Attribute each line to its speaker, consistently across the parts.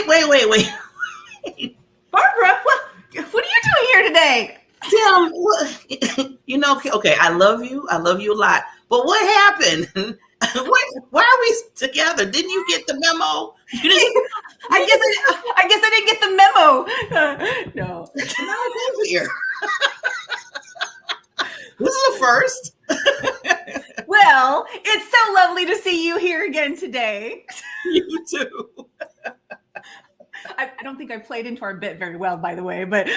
Speaker 1: Wait.
Speaker 2: Barbara, what are you doing here today?
Speaker 1: Tim, okay, I love you a lot. But what happened? Why are we together? Didn't you get the memo?
Speaker 2: I guess I didn't get the memo. No.
Speaker 1: Here. This is a first.
Speaker 2: Well, it's so lovely to see you here again today.
Speaker 1: You too.
Speaker 2: I don't think I played into our bit very well, by the way, but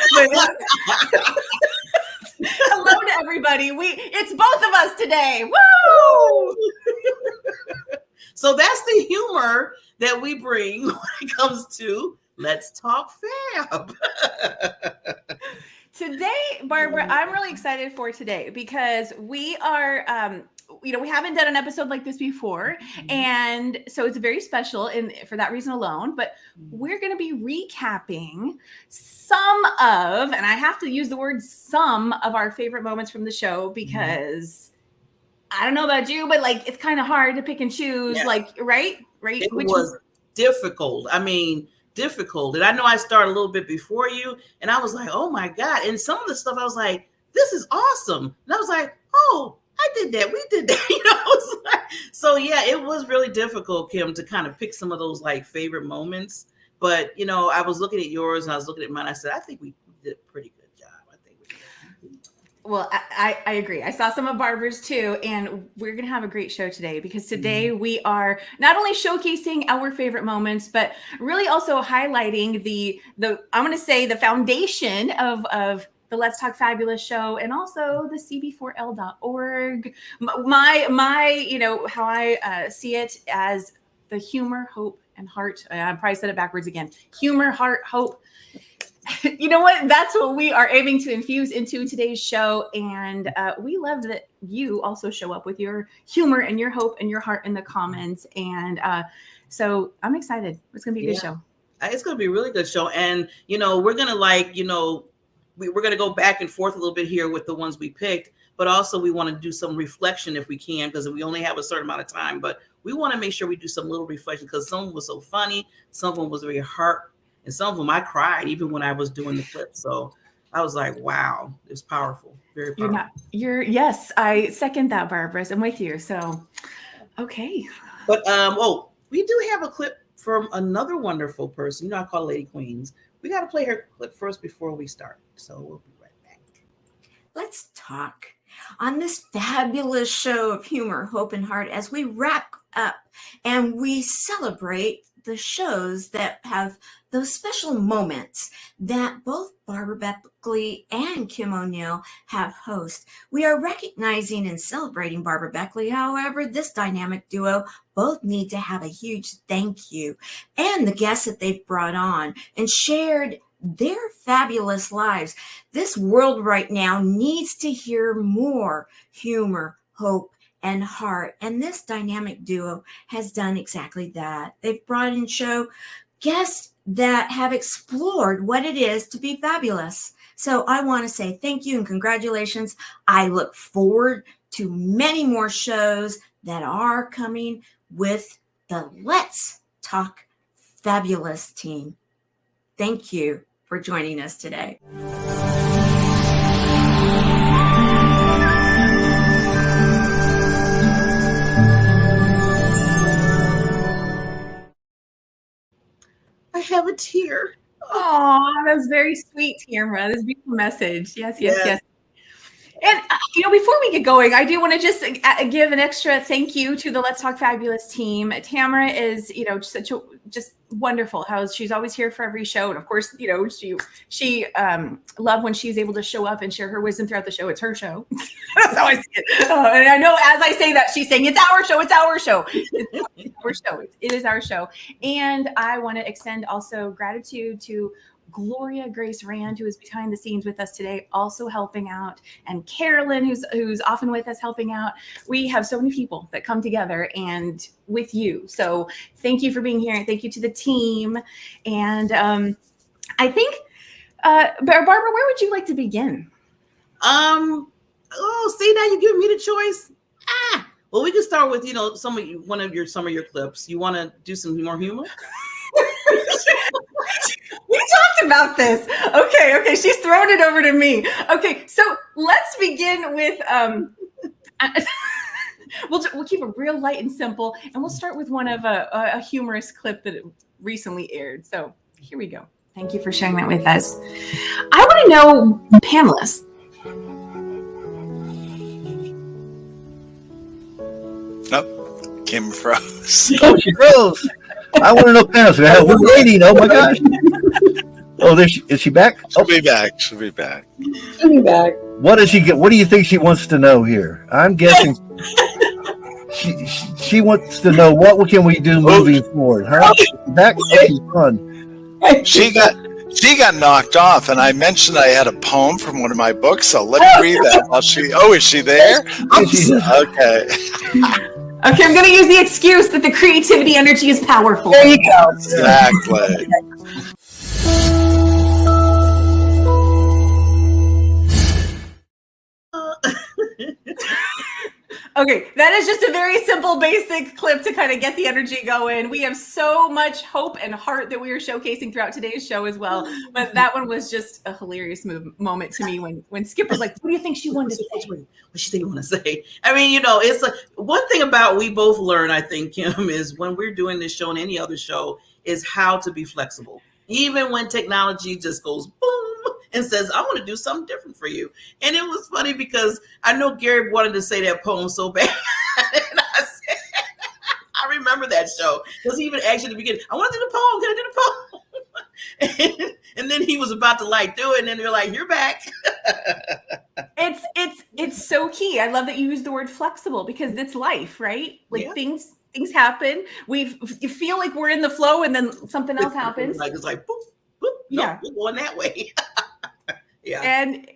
Speaker 2: hello to everybody. It's both of us today. Woo!
Speaker 1: So that's the humor that we bring when it comes to Let's Talk Fab.
Speaker 2: Today, Barbara, I'm really excited for today because we are, we haven't done an episode like this before. And so it's very special for that reason alone. But we're going to be recapping some of, and I have to use the word some of our favorite moments from the show because I don't know about you, but like it's kind of hard to pick and choose. Yeah. Like, right?
Speaker 1: It was difficult. I mean, difficult. And I know I started a little bit before you, and I was like, oh my God. And some of the stuff I was like, this is awesome. And I was like, oh, I did that. We did that. So yeah, it was really difficult, Kim, to kind of pick some of those like favorite moments. But I was looking at yours and I was looking at mine. I said, I think we did a pretty good job. I think we did.
Speaker 2: Well, I agree. I saw some of Barbara's too, and we're going to have a great show today because today we are not only showcasing our favorite moments, but really also highlighting the I'm going to say the foundation of the Let's Talk Fabulous show and also the cb4l.org. My how I see it as the humor, hope, and heart. I probably said it backwards again. Humor, heart, hope. You know what? That's what we are aiming to infuse into today's show. And we love that you also show up with your humor and your hope and your heart in the comments. And so I'm excited. It's going to be a good show.
Speaker 1: It's going to be a really good show. And, we're going to we're going to go back and forth a little bit here with the ones we picked. But also we want to do some reflection if we can, because we only have a certain amount of time. But we want to make sure we do some little reflection because some of them was so funny. Some of them was very heart. And some of them I cried even when I was doing the clip. So I was like, wow, it was powerful. Very powerful.
Speaker 2: Yes, I second that, Barbara. I'm with you. So, okay.
Speaker 1: But, we do have a clip from another wonderful person. I call Lady Queens. We got to play her clip first before we start. So we'll be right back.
Speaker 3: Let's talk on this fabulous show of humor, hope, and heart as we wrap up and we celebrate the shows that have those special moments that both Barbara Beckley and Kim O'Neill have host. We are recognizing and celebrating Barbara Beckley. However, this dynamic duo both need to have a huge thank you and the guests that they've brought on and shared their fabulous lives. This world right now needs to hear more humor, hope, and heart. And this dynamic duo has done exactly that. They've brought in show guests that have explored what it is to be fabulous. So I want to say thank you and congratulations. I look forward to many more shows that are coming with the Let's Talk Fabulous team. Thank you for joining us today.
Speaker 1: I have a tear.
Speaker 2: Oh, that was very sweet, Tamara. This beautiful message. Yes. And, before we get going, I do want to just give an extra thank you to the Let's Talk Fabulous team. Tamara is, such a just wonderful. How she's always here for every show. And of course, she love when she's able to show up and share her wisdom throughout the show. It's her show. That's how I see it. And I know as I say that, she's saying, it's our show. It's our show. It's our show. It is our show. And I want to extend also gratitude to Gloria Grace Rand, who is behind the scenes with us today, also helping out, and Carolyn, who's often with us helping out. We have so many people that come together and with you. So thank you for being here, and thank you to the team. And I think, Barbara, where would you like to begin?
Speaker 1: See, now you're giving me the choice. Well, we can start with some of your clips. You want to do some more humor?
Speaker 2: We talked about this. Okay. She's thrown it over to me. Okay, so let's begin with we'll keep it real light and simple, and we'll start with one of a humorous clip that recently aired. So here we go. Thank you for sharing that with us. I want to know, panelists.
Speaker 4: Nope, Kim froze.
Speaker 5: Oh, she froze. I want to know, panelists. We're waiting. Oh my gosh. Oh, is she back?
Speaker 4: She'll be back. She'll be back.
Speaker 5: What does she get? What do you think she wants to know here? I'm guessing she wants to know what can we do moving forward. Her back. Okay, fun.
Speaker 4: She got knocked off, and I mentioned I had a poem from one of my books. So let me read that while she. Oh, is she there? Okay.
Speaker 2: Okay, I'm going to use the excuse that the creativity energy is powerful.
Speaker 6: There you go.
Speaker 4: Exactly.
Speaker 2: Okay, that is just a very simple, basic clip to kind of get the energy going. We have so much hope and heart that we are showcasing throughout today's show as well. But that one was just a hilarious moment to me when Skip was like, "What do you think she wanted to say?"
Speaker 1: What she think you want to say? I mean, it's like one thing about we both learn, I think, Kim, is when we're doing this show and any other show is how to be flexible. Even when technology just goes boom and says, I want to do something different for you. And it was funny because I know Gary wanted to say that poem so bad. And I remember that show because he even asked you at the beginning, I want to do the poem. Can I do the poem? And then he was about to do it. And then they're like, you're back.
Speaker 2: It's so key. I love that you use the word flexible because it's life, right? Like things happen. You feel like we're in the flow and then something else happens.
Speaker 1: It's like, boop, boop. No, we're going that way. Yeah.
Speaker 2: And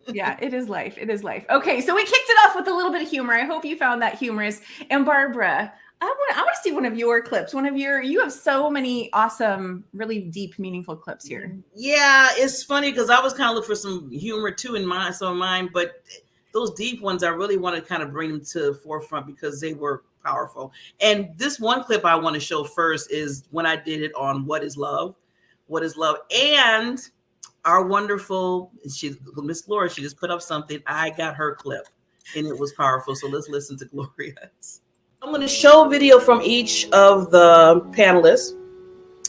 Speaker 2: yeah, it is life. It is life. Okay, so we kicked it off with a little bit of humor. I hope you found that humorous. And Barbara, I want to see one of your clips. You have so many awesome, really deep, meaningful clips here.
Speaker 1: Yeah, it's funny because I was kind of looking for some humor too in some of mine, but those deep ones, I really want to kind of bring them to the forefront because they were powerful. And this one clip I want to show first is when I did it on What is Love? What is Love? And our wonderful, Miss Gloria, she just put up something. I got her clip and it was powerful. So let's listen to Gloria's. I'm going to show video from each of the panelists,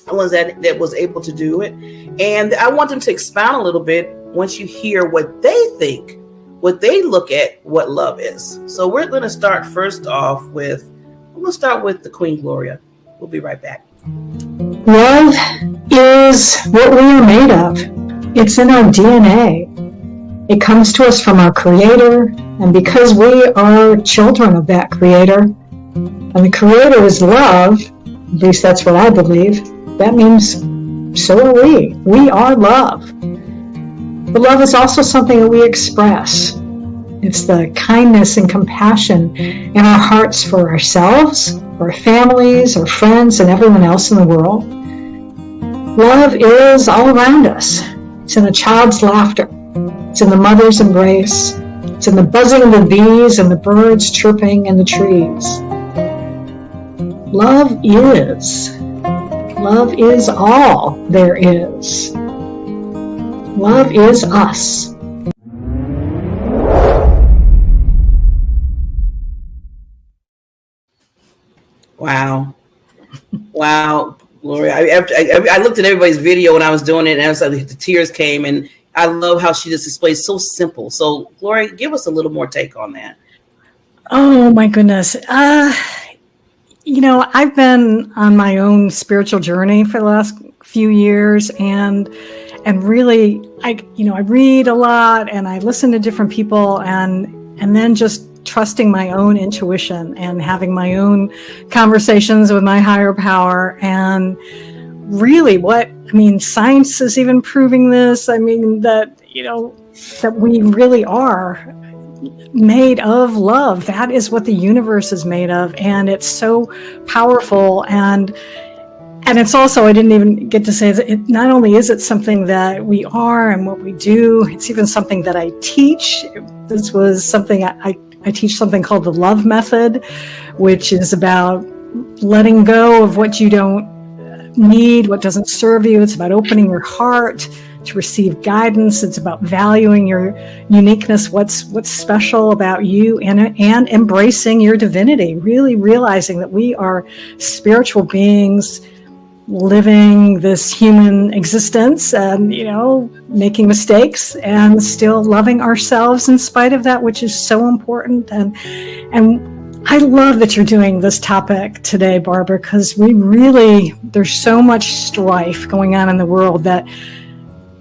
Speaker 1: the ones that was able to do it. And I want them to expound a little bit once you hear what they think, what they look at, what love is. So we're going to start first off with the Queen Gloria. We'll be right back.
Speaker 6: Love is what we are made of. It's in our DNA. It comes to us from our Creator, and because we are children of that Creator, and the Creator is love, at least that's what I believe, that means so are we. We are love. But love is also something that we express. It's the kindness and compassion in our hearts for ourselves, our families, our friends, and everyone else in the world. Love is all around us. It's in a child's laughter. It's in the mother's embrace. It's in the buzzing of the bees and the birds chirping in the trees. Love is all there is. Love is us.
Speaker 1: Wow, Gloria. I looked at everybody's video when I was doing it, and I was like, the tears came, and I love how she just displays so simple. So, Gloria, give us a little more take on that.
Speaker 6: Oh my goodness. I've been on my own spiritual journey for the last few years, and really, I read a lot and I listen to different people, and then just trusting my own intuition and having my own conversations with my higher power. And really science is even proving this. That we really are made of love. That is what the universe is made of. And it's so powerful. And it's also, I didn't even get to say that it not only is it something that we are and what we do, it's even something that I teach. This was something I teach something called the love method, which is about letting go of what you don't need, what doesn't serve you. It's about opening your heart to receive guidance. It's about valuing your uniqueness, what's special about you, and embracing your divinity, really realizing that we are spiritual beings living this human existence and, making mistakes and still loving ourselves in spite of that, which is so important. And I love that you're doing this topic today, Barbara, because there's so much strife going on in the world that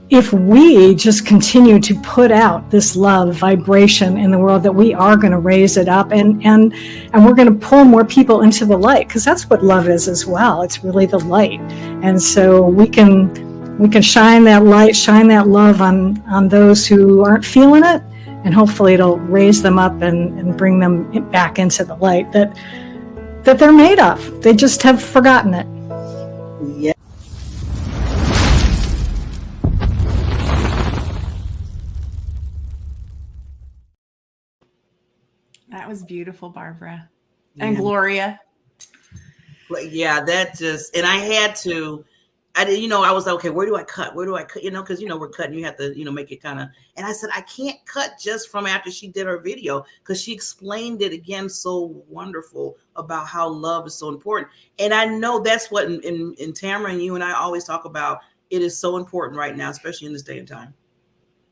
Speaker 6: if we just continue to put out this love vibration in the world, that we are going to raise it up and we're going to pull more people into the light, because that's what love is as well. It's really the light. And so we can shine that light, shine that love on those who aren't feeling it, and hopefully it'll raise them up and bring them back into the light that they're made of. They just have forgotten it.
Speaker 1: Yeah.
Speaker 2: That was beautiful, Barbara. And Gloria.
Speaker 1: Yeah, and I had to, I was like, okay, where do I cut? Because, we're cutting, you have to, make it kind of, and I said, I can't cut just from after she did her video, because she explained it again so wonderful about how love is so important. And I know that's what in Tamara and you and I always talk about. It is so important right now, especially in this day and time.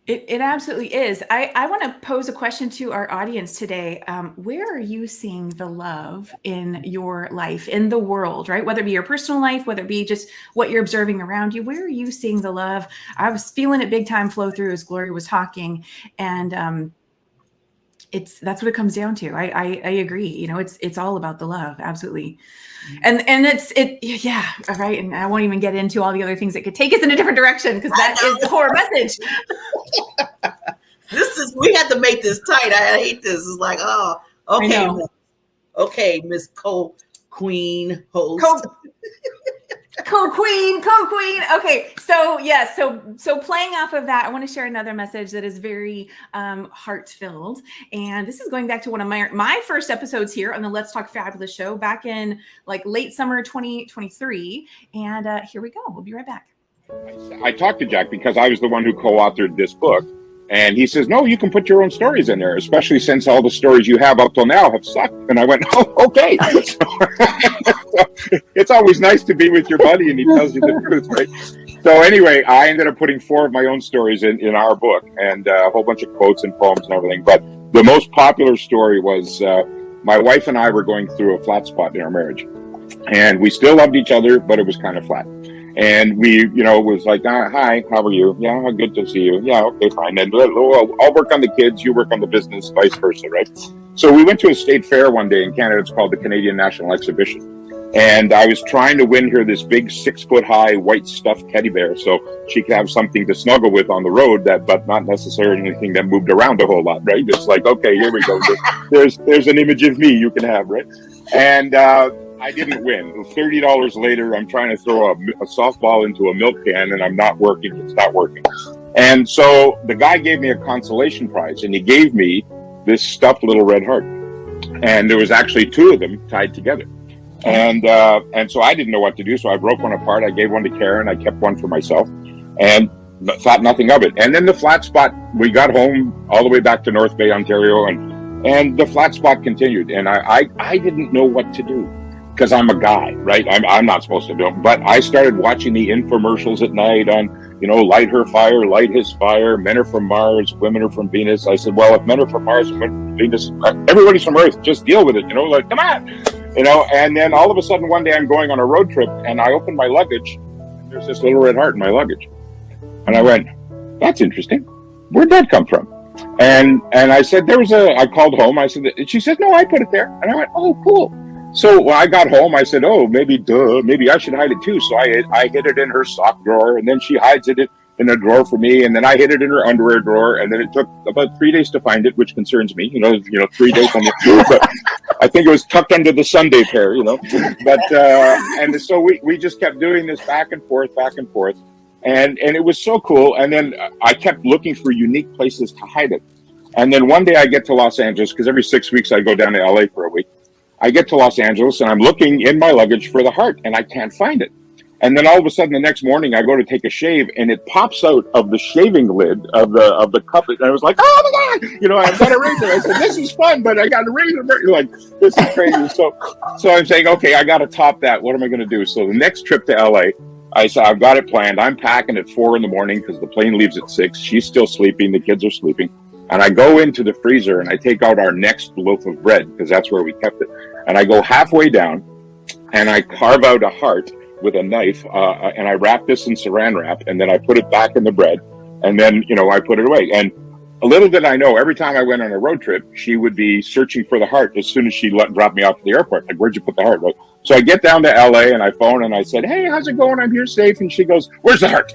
Speaker 2: It absolutely is. I want to pose a question to our audience today. Where are you seeing the love in your life, in the world, right? Whether it be your personal life, whether it be just what you're observing around you, where are you seeing the love? I was feeling it big time flow through as Gloria was talking. And that's what it comes down to. I agree. It's all about the love. Absolutely. And yeah. All right. And I won't even get into all the other things that could take us in a different direction, because that is the core message.
Speaker 1: We had to make this tight. I hate this. It's like, oh, okay. Okay, Miss Co-Queen host.
Speaker 2: Co-Queen. Okay. So yeah. So playing off of that, I want to share another message that is very heart-filled. And this is going back to one of my first episodes here on the Let's Talk Fabulous show back in late summer 2023. And here we go. We'll be right back.
Speaker 7: I talked to Jack because I was the one who co-authored this book. And he says, no, you can put your own stories in there, especially since all the stories you have up till now have sucked. And I went, oh, okay. So, it's always nice to be with your buddy and he tells you the truth, right? So anyway, I ended up putting 4 of my own stories in our book, and a whole bunch of quotes and poems and everything. But the most popular story was my wife and I were going through a flat spot in our marriage. And we still loved each other, but it was kind of flat. And we, was like, hi, how are you? Yeah, good to see you. Yeah, okay, fine. And I'll work on the kids, you work on the business, vice versa, right? So we went to a state fair one day in Canada. It's called the Canadian National Exhibition. And I was trying to win her this big 6-foot-high white stuffed teddy bear so she could have something to snuggle with on the road, but not necessarily anything that moved around a whole lot, right? It's like, okay, here we go. There's an image of me you can have, right? And I didn't win. $30 later, I'm trying to throw a softball into a milk can, and I'm not working. It's not working. And so the guy gave me a consolation prize, and he gave me this stuffed little red heart. And there was actually 2 of them tied together. And so I didn't know what to do. So I broke one apart. I gave one to Karen. I kept one for myself and thought nothing of it. And then the flat spot, we got home all the way back to North Bay, Ontario, and the flat spot continued. And I didn't know what to do, because I'm a guy, right? I'm not supposed to do it. But I started watching the infomercials at night on, light her fire, light his fire, men are from Mars, women are from Venus. I said, well, if men are from Mars and women from Venus, everybody's from Earth, just deal with it, come on. And then all of a sudden one day I'm going on a road trip and I open my luggage and there's this little red heart in my luggage. And I went, that's interesting. Where'd that come from? And I said, I called home. I said, she said, no, I put it there. And I went, oh, cool. So when I got home, I said, oh, maybe I should hide it too. So I hid it in her sock drawer, and then she hides it in a drawer for me. And then I hid it in her underwear drawer. And then it took about 3 days to find it, which concerns me, 3 days on the, I think it was tucked under the Sunday pair, but, and so we just kept doing this back and forth. And it was so cool. And then I kept looking for unique places to hide it. And then one day I get to Los Angeles, because every 6 weeks I go down to LA for a week. I get to Los Angeles and I'm looking in my luggage for the heart and I can't find it. And then all of a sudden, the next morning, I go to take a shave, and it pops out of the shaving lid of the cup. And I was like, "Oh my god!" I've got a razor. I said, "This is fun, but I got a razor." Like, this is crazy. So I'm saying, okay, I got to top that. What am I going to do? So the next trip to LA, I said, I've got it planned. I'm packing at 4 a.m. because the plane leaves at 6. She's still sleeping. The kids are sleeping. And I go into the freezer and I take out our next loaf of bread because that's where we kept it. And I go halfway down and I carve out a heart with a knife, and I wrap this in saran wrap, and then I put it back in the bread, and then, I put it away. And a little did I know, every time I went on a road trip, she would be searching for the heart as soon as she dropped me off at the airport. Like, where'd you put the heart? Right? So I get down to LA and I phone and I said, "Hey, how's it going? I'm here safe." And she goes, "Where's the heart?"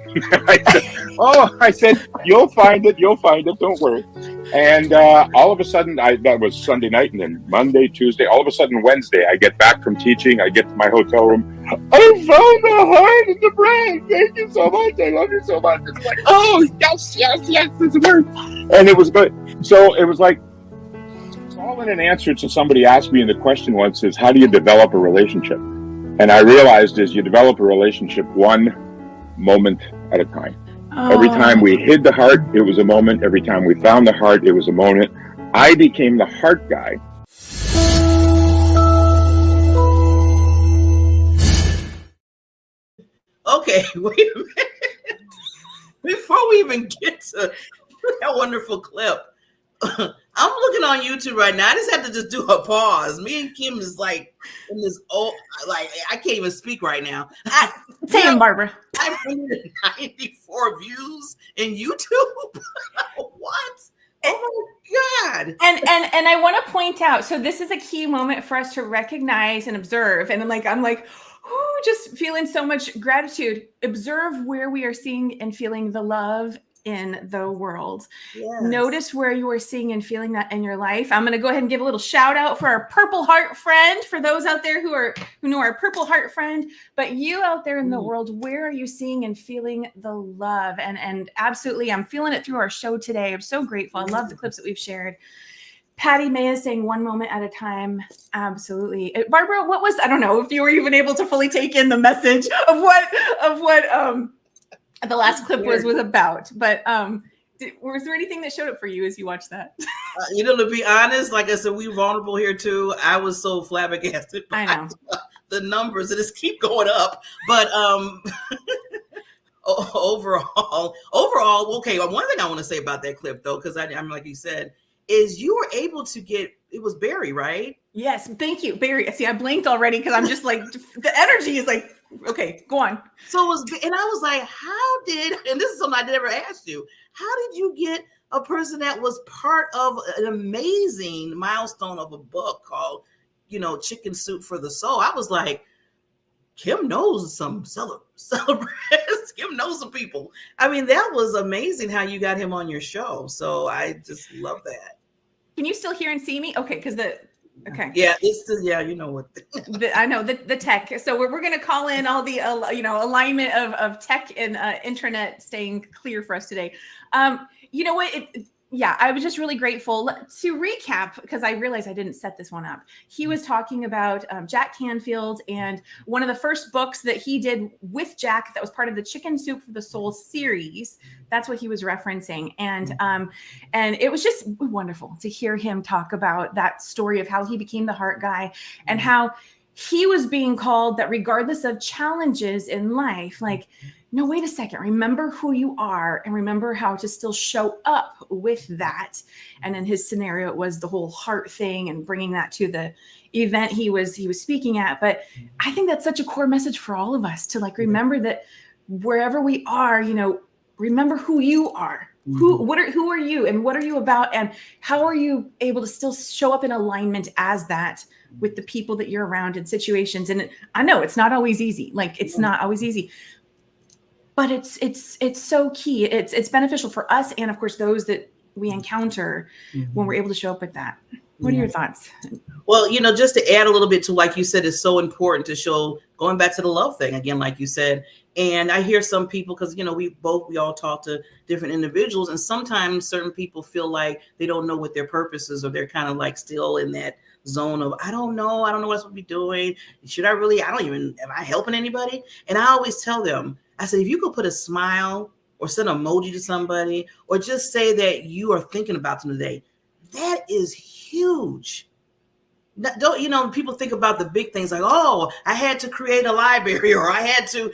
Speaker 7: I said, you'll find it. Don't worry. And all of a sudden, that was Sunday night, and then Monday, Tuesday, all of a sudden Wednesday, I get back from teaching. I get to my hotel room. "I found the heart in the bread. Thank you so much. I love you so much." It's like, oh, yes, it's a word. And it was good. So it was like, it's all in an answer to somebody asked me, and the question once is, how do you develop a relationship? And I realized is you develop a relationship one moment at a time. Every time we hid the heart, it was a moment. Every time we found the heart, it was a moment. I became the heart guy.
Speaker 1: Okay, wait a minute. Before we even get to that wonderful clip, I'm looking on YouTube right now. I just had to just do a pause. Me and Kim is like in this I can't even speak right now.
Speaker 2: Same, Barbara.
Speaker 1: 594 views in YouTube. What? Oh my God.
Speaker 2: And I want to point out, so this is a key moment for us to recognize and observe. And I'm like, just feeling so much gratitude. Observe where we are seeing and feeling the love in the world. Yes. Notice where you are seeing and feeling that in your life. I'm going to go ahead and give a little shout out for our Purple Heart friend, for those out there who know our Purple Heart friend. But you out there in the world, where are you seeing and feeling the love? And absolutely, I'm feeling it through our show today. I'm so grateful. I love the clips that we've shared. Patty May is saying one moment at a time. Absolutely. Barbara, I don't know if you were even able to fully take in the message of what the last clip was about, but was there anything that showed up for you as you watched that?
Speaker 1: To be honest, like I said, we're vulnerable here too. I was so flabbergasted.
Speaker 2: I know
Speaker 1: the numbers that just keep going up, but overall, okay. One thing I want to say about that clip though, because I'm like you said, is you were able to get, it was Barry, right?
Speaker 2: Yes, thank you, Barry. See, I blinked already because I'm just like, the energy is like, okay, go on.
Speaker 1: So it was, and I was like, and this is something I never asked you, how did you get a person that was part of an amazing milestone of a book called, Chicken Soup for the Soul? I was like, Kim knows some celebrants. Kim knows some people. I mean, that was amazing how you got him on your show. So I just love that.
Speaker 2: Can you still hear and see me? Okay, because okay.
Speaker 1: Yeah, you know what.
Speaker 2: I know the tech. So we're going to call in all the alignment of tech and internet staying clear for us today. You know what? I was just really grateful. To recap, because I realized I didn't set this one up. He was talking about Jack Canfield, and one of the first books that he did with Jack that was part of the Chicken Soup for the Soul series. That's what he was referencing. And it was just wonderful to hear him talk about that story of how he became the heart guy and how he was being called that regardless of challenges in life, like, no, wait a second. Remember who you are and remember how to still show up with that. And in his scenario, it was the whole heart thing and bringing that to the event he was speaking at. But I think that's such a core message for all of us to remember that wherever we are, remember who you are. Who are you and what are you about and how are you able to still show up in alignment as that with the people that you're around in situations? And I know it's not always easy. It's not always easy. But it's so key. It's beneficial for us and of course those that we encounter when we're able to show up with that. What are your thoughts?
Speaker 1: Well, just to add a little bit to, like you said, it's so important to show, going back to the love thing again, like you said. And I hear some people, because we all talk to different individuals, and sometimes certain people feel like they don't know what their purpose is, or they're kind of like still in that zone of, I don't know what I'm supposed to be doing. Should I really, am I helping anybody? And I always tell them, I said, if you could put a smile or send an emoji to somebody, or just say that you are thinking about them today, that is huge. Don't, people think about the big things like, oh, I had to create a library, or I had to,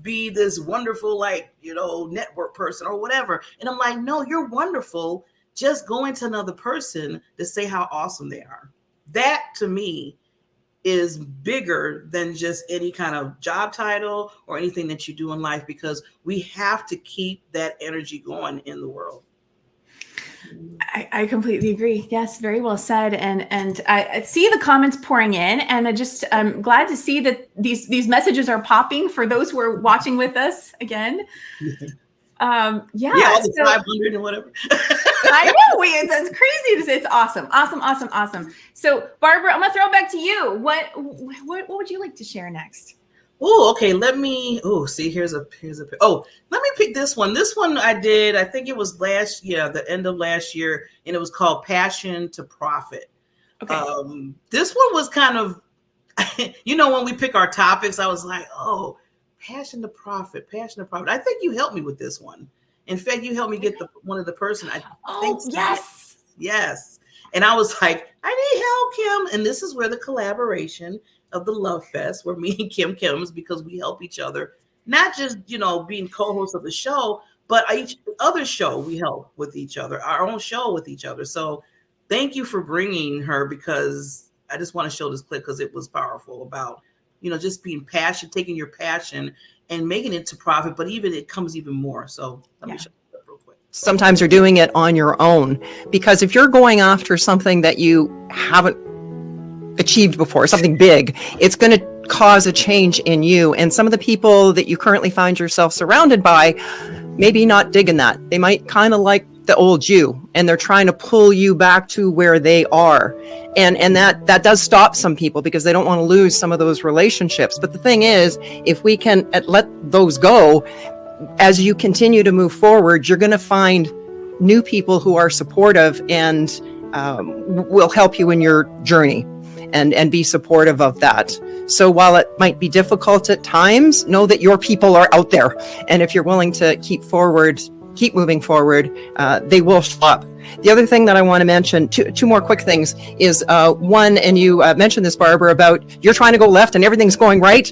Speaker 1: be this wonderful, network person or whatever. And I'm like, no, you're wonderful. Just going to another person to say how awesome they are. That to me is bigger than just any kind of job title or anything that you do in life, because we have to keep that energy going in the world.
Speaker 2: I completely agree. Yes, very well said. And I see the comments pouring in, and I'm glad to see that these messages are popping for those who are watching with us again.
Speaker 1: All the 500 and whatever.
Speaker 2: I know, that's crazy. It's awesome. So Barbara, I'm gonna throw it back to you. What would you like to share next?
Speaker 1: Oh, okay. Let me pick this one. This one I did, I think it was the end of last year, and it was called Passion to Profit.
Speaker 2: Okay.
Speaker 1: This one was kind of, when we pick our topics, I was like, oh, passion to profit. I think you helped me with this one. In fact, you helped me get one of the person. Yes. And I was like, I need help, Kim. And this is where the collaboration of the Love Fest, where me and Kim comes, because we help each other, not just, being co-hosts of the show, but each other show we help with each other, our own show with each other. So thank you for bringing her, because I just want to show this clip because it was powerful about, just being passionate, taking your passion and making it to profit, but it comes even more. So let me show you real quick.
Speaker 8: Sometimes you're doing it on your own, because if you're going after something that you haven't achieved before, something big, it's going to cause a change in you. And some of the people that you currently find yourself surrounded by, maybe not digging that. They might kind of like the old you, and they're trying to pull you back to where they are. And that does stop some people, because they don't want to lose some of those relationships. But the thing is, if we can let those go, as you continue to move forward, you're going to find new people who are supportive and will help you in your journey. And be supportive of that. So while it might be difficult at times, know that your people are out there. And if you're willing to keep moving forward, they will show up. The other thing that I want to mention, two more quick things, is one, and you mentioned this, Barbara, about you're trying to go left and everything's going right.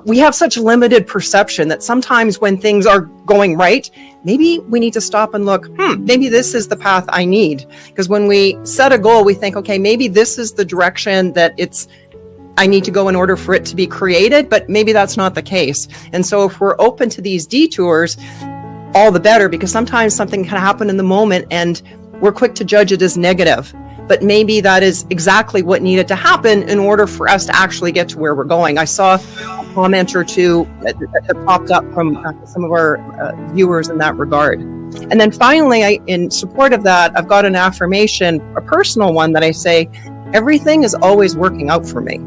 Speaker 8: We have such limited perception that sometimes when things are going right, maybe we need to stop and look, maybe this is the path I need. Because when we set a goal, we think, okay, maybe this is the direction that I need to go in order for it to be created, but maybe that's not the case. And so if we're open to these detours, all the better, because sometimes something can happen in the moment and we're quick to judge it as negative. But maybe that is exactly what needed to happen in order for us to actually get to where we're going. I saw a comment or two that popped up from some of our viewers in that regard. And then finally, in support of that, I've got an affirmation, a personal one, that I say, everything is always working out for me.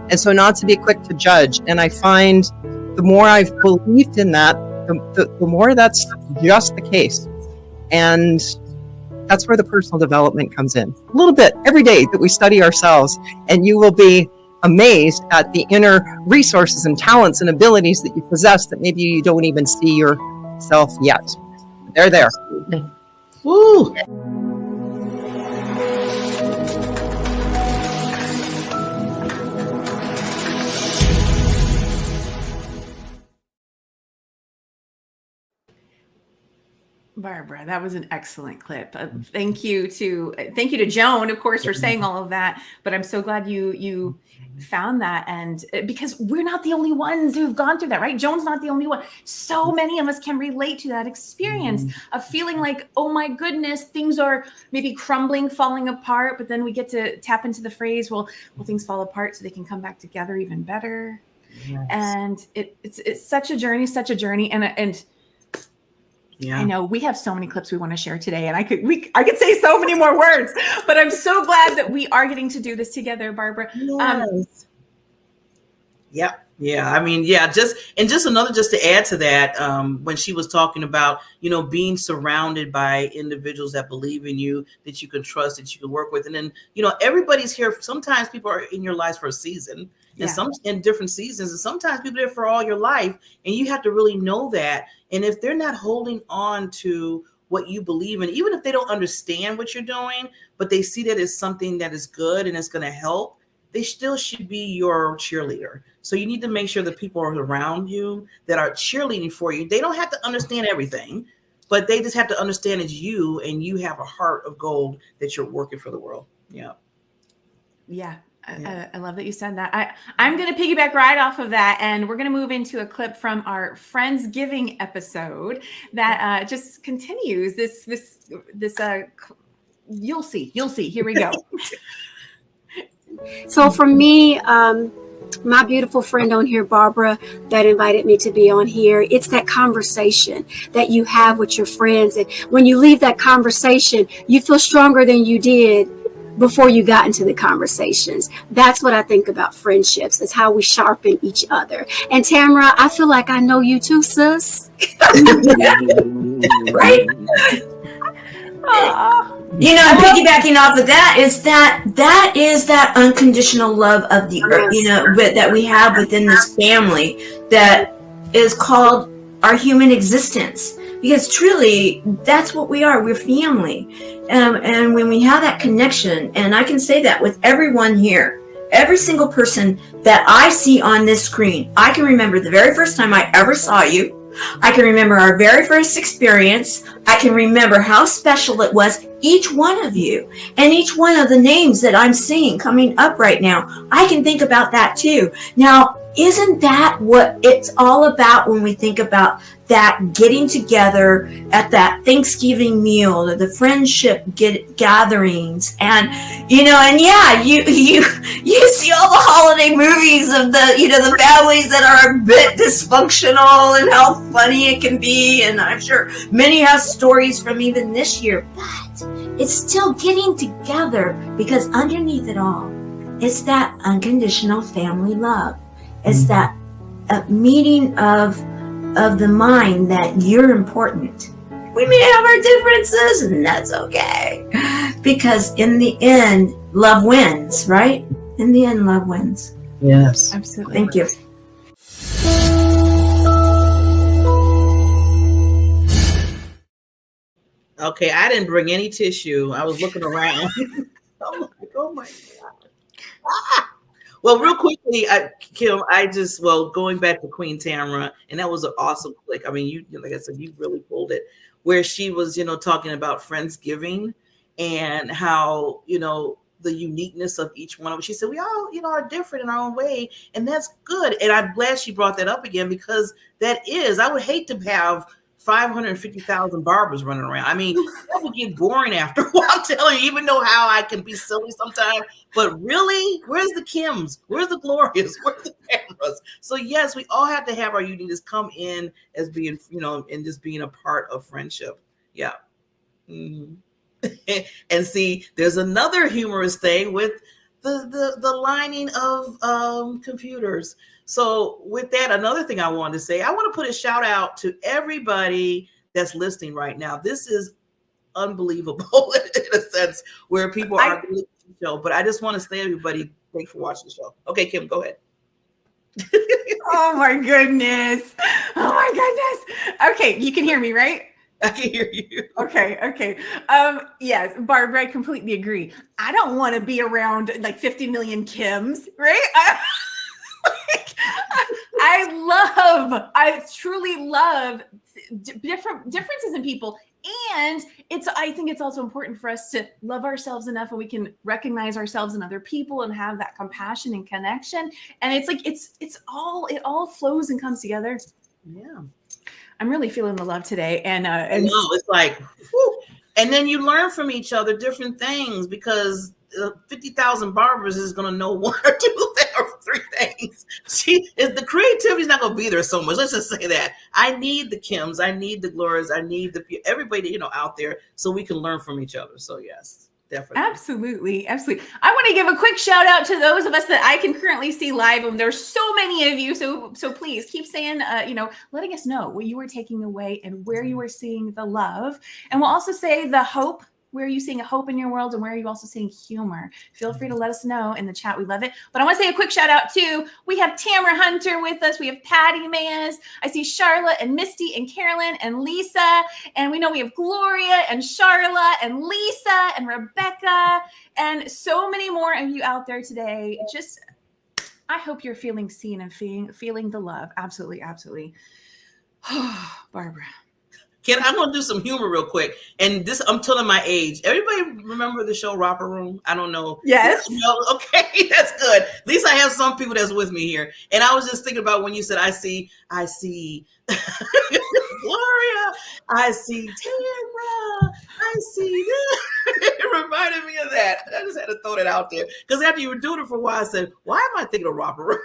Speaker 8: And so not to be quick to judge. And I find the more I've believed in that, the more that's just the case. And that's where the personal development comes in. A little bit every day that we study ourselves, and you will be amazed at the inner resources and talents and abilities that you possess that maybe you don't even see yourself yet. They're there.
Speaker 1: Woo!
Speaker 2: Barbara, that was an excellent clip. Thank you to Joan, of course, for saying all of that. But I'm so glad you found that, and because we're not the only ones who've gone through that, right? Joan's not the only one. So many of us can relate to that experience of feeling like, oh my goodness, things are maybe crumbling, falling apart. But then we get to tap into the phrase, well, things fall apart so they can come back together even better. Yes. And it's such a journey, and yeah. I know we have so many clips we want to share today, and I could say so many more words, but I'm so glad that we are getting to do this together, Barbara.
Speaker 1: Yes. Yep. Yeah, I mean, yeah, just another, just to add to that, when she was talking about, being surrounded by individuals that believe in you, that you can trust, that you can work with. And then, everybody's here. Sometimes people are in your lives for a season, and some in different seasons, and sometimes people are there for all your life. And you have to really know that. And if they're not holding on to what you believe in, even if they don't understand what you're doing, but they see that as something that is good and it's going to help, they still should be your cheerleader. So you need to make sure the people are around you that are cheerleading for you. They don't have to understand everything, but they just have to understand it's you, and you have a heart of gold that you're working for the world. Yeah.
Speaker 2: Yeah. I love that you said that. I'm going to piggyback right off of that, and we're going to move into a clip from our Friendsgiving episode that just continues this. You'll see. Here we go.
Speaker 9: So for me, my beautiful friend on here, Barbara, that invited me to be on here, it's that conversation that you have with your friends. And when you leave that conversation, you feel stronger than you did before you got into the conversations. That's what I think about friendships. It's how we sharpen each other. And Tamara, I feel like I know you too, sis.
Speaker 3: Right? Piggybacking off of that is that unconditional love of the earth, that we have within this family that is called our human existence. Because truly, that's what we are. We're family. And when we have that connection, and I can say that with everyone here, every single person that I see on this screen, I can remember the very first time I ever saw you. I can remember our very first experience. I can remember how special it was, each one of you, and each one of the names that I'm seeing coming up right now. I can think about that too. Now, isn't that what it's all about when we think about that getting together at that Thanksgiving meal, or the friendship gatherings, and you see all the holiday movies of the families that are a bit dysfunctional and how funny it can be, and I'm sure many have stories from even this year, but it's still getting together, because underneath it all, it's that unconditional family love. It's that meeting of the mind that you're important. We may have our differences, and that's okay. Because in the end, love wins, right? In the end, love wins.
Speaker 8: Yes.
Speaker 2: Absolutely.
Speaker 3: Thank you.
Speaker 1: Okay, I didn't bring any tissue. I was looking around. I'm like, oh my God. Ah! Well, real quickly, Kim, going back to Queen Tamara, and that was an awesome click. I mean, you, like I said, you really pulled it, where she was, talking about Friendsgiving and how, the uniqueness of each one of them. She said, we all, are different in our own way, and that's good. And I'm glad she brought that up again, because I would hate to have 550,000 Barbaras running around. I mean, that would get boring after a while. I'm telling you, even though how I can be silly sometimes, but really, where's the Kims? Where's the Glorias? Where's the Tamaras? So yes, we all have to have our uniqueness come in as being, and just being a part of friendship. Yeah. Mm-hmm. And see, there's another humorous thing with the lining of computers. So with that, another thing I wanted to say, I want to put a shout out to everybody that's listening right now. This is unbelievable in a sense, where people are listening to the show. But I just want to say, everybody, thanks for watching the show. Okay, Kim, go ahead.
Speaker 2: Oh my goodness. Okay, you can hear me, right?
Speaker 1: I can hear you.
Speaker 2: Okay. Yes, Barbara, I completely agree. I don't want to be around like 50 million Kims, right? I truly love differences in people. And I think it's also important for us to love ourselves enough, and we can recognize ourselves in other people and have that compassion and connection. And it's like, it all flows and comes together.
Speaker 1: Yeah.
Speaker 2: I'm really feeling the love today. And
Speaker 1: I know, it's like, whew. And then you learn from each other different things, because 50,000 Barbaras is going to know one or two or three things. The creativity is not going to be there so much. Let's just say that. I need the Kims, I need the Glorias, I need everybody, out there, so we can learn from each other. So yes, Definitely.
Speaker 2: Absolutely. Absolutely. I want to give a quick shout out to those of us that I can currently see live. And there's so many of you. So please keep saying, letting us know what you were taking away and where you were seeing the love. And we'll also say the hope. Where are you seeing a hope in your world, and where are you also seeing humor? Feel free to let us know in the chat. We love it. But I want to say a quick shout out too. We have Tamara Hunter with us. We have Patty Mayes. I see Charlotte and Misty and Carolyn and Lisa. And we know we have Gloria and Charlotte and Lisa and Rebecca and so many more of you out there today. Just, I hope you're feeling seen and feeling the love. Absolutely, absolutely. Barbara.
Speaker 1: I'm going to do some humor real quick. And this, I'm telling my age. Everybody remember the show Romper Room? I don't know.
Speaker 2: Yes.
Speaker 1: No, okay, that's good. At least I have some people that's with me here. And I was just thinking about when you said, I see Gloria, I see Tamara, I see this. It reminded me of that. I just had to throw that out there. Because after you were doing it for a while, I said, why am I thinking of Romper Room?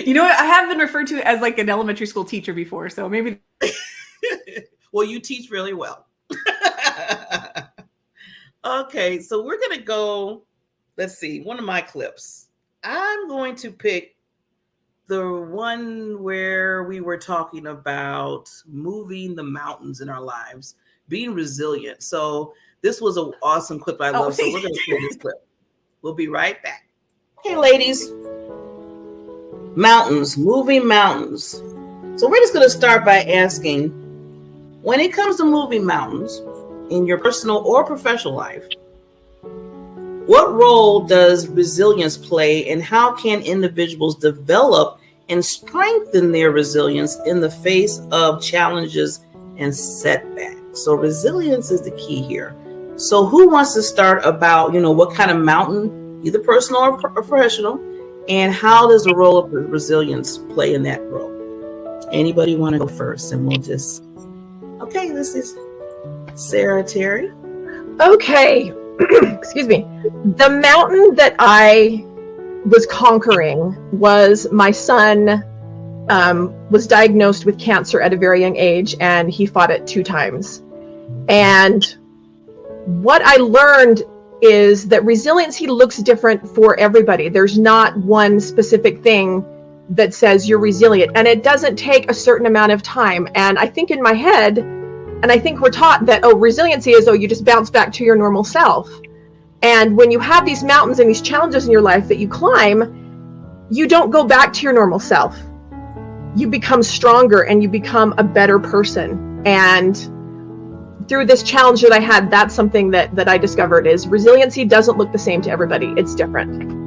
Speaker 2: You know what? I have been referred to as like an elementary school teacher before, so maybe.
Speaker 1: Well, you teach really well. Okay, so we're going to go, let's see, one of my clips. I'm going to pick the one where we were talking about moving the mountains in our lives, being resilient. So this was an awesome clip I love, so we're going to see this clip. We'll be right back. Hey, ladies. Mountains, moving mountains. So we're just going to start by asking, when it comes to moving mountains in your personal or professional life, what role does resilience play, and how can individuals develop and strengthen their resilience in the face of challenges and setbacks? So resilience is the key here. So who wants to start about, what kind of mountain, either personal or professional, and how does the role of resilience play in that role? Anybody want to go first? And we'll just, okay, this is Sarah Terry.
Speaker 10: Okay, excuse me. The mountain that I was conquering was my son was diagnosed with cancer at a very young age, and he fought it 2 times. And what I learned is that resiliency looks different for everybody. There's not one specific thing that says you're resilient, and it doesn't take a certain amount of time. And I think in my head, and I think we're taught that, resiliency is, you just bounce back to your normal self. And when you have these mountains and these challenges in your life that you climb, you don't go back to your normal self. You become stronger and you become a better person. And through this challenge that I had, that's something that I discovered is resiliency doesn't look the same to everybody. It's different.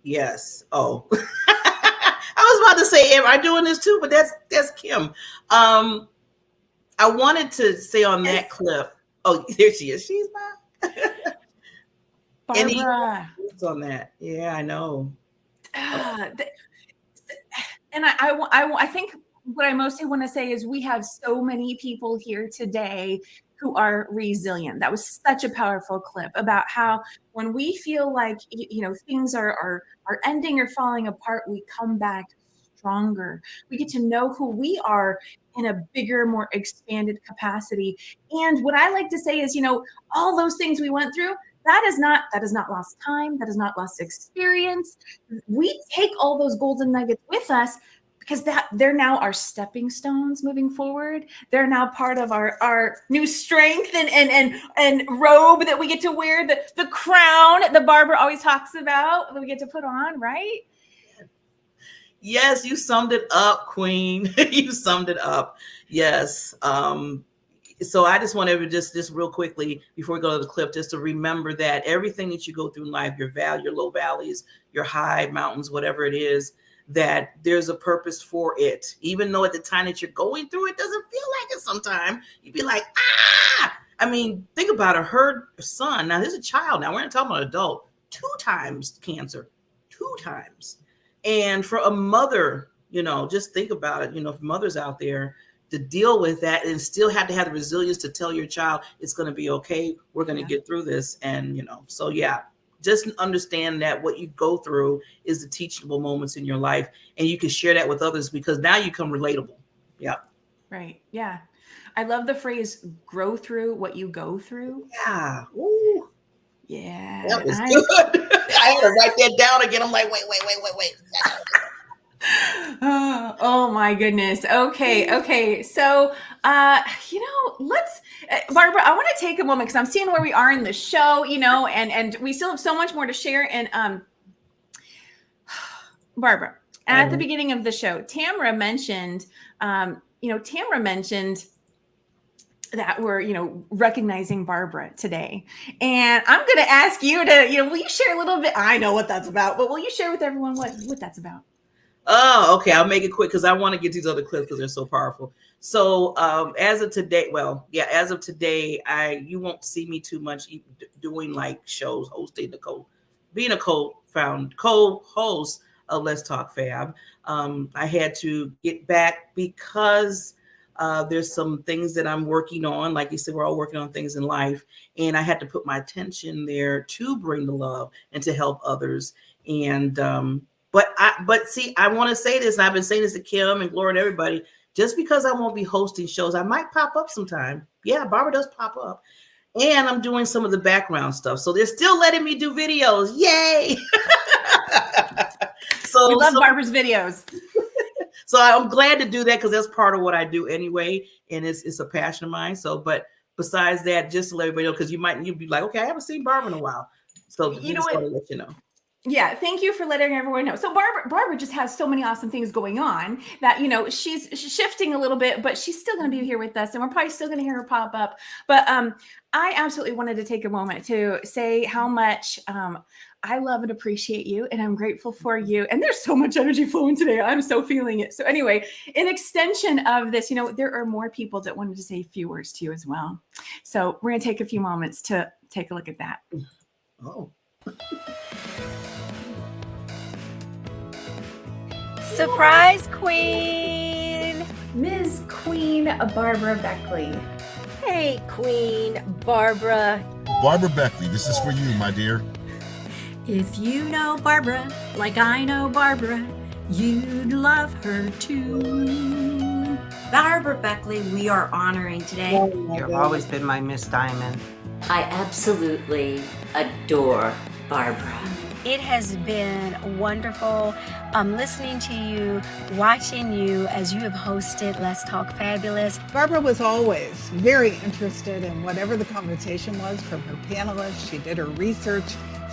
Speaker 1: Yes. Oh, I was about to say, am I doing this too? But that's Kim. I wanted to say on that clip. Oh, there she is. She's back.
Speaker 2: Barbara.
Speaker 1: On that. Yeah, I know.
Speaker 2: And I think what I mostly want to say is we have so many people here today who are resilient. That was such a powerful clip about how when we feel like, things are ending or falling apart, we come back stronger. We get to know who we are in a bigger, more expanded capacity. And what I like to say is, all those things we went through, that is not lost time. That is not lost experience. We take all those golden nuggets with us because they're now our stepping stones moving forward. They're now part of our new strength and robe that we get to wear, the crown that Barbara always talks about that we get to put on, right?
Speaker 1: Yes, you summed it up, Queen. You summed it up. Yes. So I just wanted to just real quickly before we go to the clip, just to remember that everything that you go through in life, your low valleys, your high mountains, whatever it is, that there's a purpose for it. Even though at the time that you're going through it doesn't feel like it sometimes, you'd be like, ah! I mean, think about it. Her son, now there's a child now, we're not talking about an adult, 2 times cancer, 2 times. And for a mother, just think about it, if mothers out there, to deal with that and still have to have the resilience to tell your child it's going to be okay. We're going to get through this. And, you know, so yeah, just understand that what you go through is the teachable moments in your life, and you can share that with others because now you become relatable. Yeah.
Speaker 2: Right. Yeah. I love the phrase grow through what you go through.
Speaker 1: Yeah. Ooh.
Speaker 2: Yeah.
Speaker 1: That was good. I had to write that down again. I'm like, wait.
Speaker 2: Oh my goodness. Okay. So, let's, Barbara, I want to take a moment because I'm seeing where we are in the show, and we still have so much more to share. And, Barbara, at the beginning of the show, Tamara mentioned, that we're, recognizing Barbara today. And I'm going to ask you to, will you share a little bit? I know what that's about, but will you share with everyone what that's about?
Speaker 1: Oh, okay. I'll make it quick because I want to get these other clips because they're so powerful. So as of today, you won't see me too much doing like shows, hosting being a co-host of Let's Talk Fab. I had to get back because there's some things that I'm working on. Like you said, we're all working on things in life. And I had to put my attention there to bring the love and to help others. And But see, I want to say this, and I've been saying this to Kim and Gloria and everybody, just because I won't be hosting shows, I might pop up sometime. Yeah, Barbara does pop up. And I'm doing some of the background stuff. So they're still letting me do videos. Yay!
Speaker 2: We love Barbara's videos.
Speaker 1: So I'm glad to do that because that's part of what I do anyway. And it's a passion of mine. So, but besides that, just to let everybody know, because you'd be like, okay, I haven't seen Barbara in a while. So
Speaker 2: you know what?
Speaker 1: Want to let you know.
Speaker 2: Yeah, thank you for letting everyone know. So Barbara just has so many awesome things going on that, she's shifting a little bit, but she's still going to be here with us, and we're probably still going to hear her pop up. But I absolutely wanted to take a moment to say how much I love and appreciate you, and I'm grateful for you. And there's so much energy flowing today. I'm so feeling it. So anyway, in extension of this, there are more people that wanted to say a few words to you as well. So we're going to take a few moments to take a look at that.
Speaker 1: Oh.
Speaker 11: Surprise Queen!
Speaker 2: Ms. Queen Barbara Beckley.
Speaker 11: Hey, Queen Barbara.
Speaker 12: Barbara Beckley, this is for you, my dear.
Speaker 13: If you know Barbara like I know Barbara, you'd love her too.
Speaker 3: Barbara Beckley, we are honoring today.
Speaker 14: You've always been my Miss Diamond.
Speaker 15: I absolutely adore Barbara.
Speaker 11: It has been wonderful listening to you, watching you as you have hosted Let's Talk Fabulous.
Speaker 16: Barbara was always very interested in whatever the conversation was from her panelists. She did her research.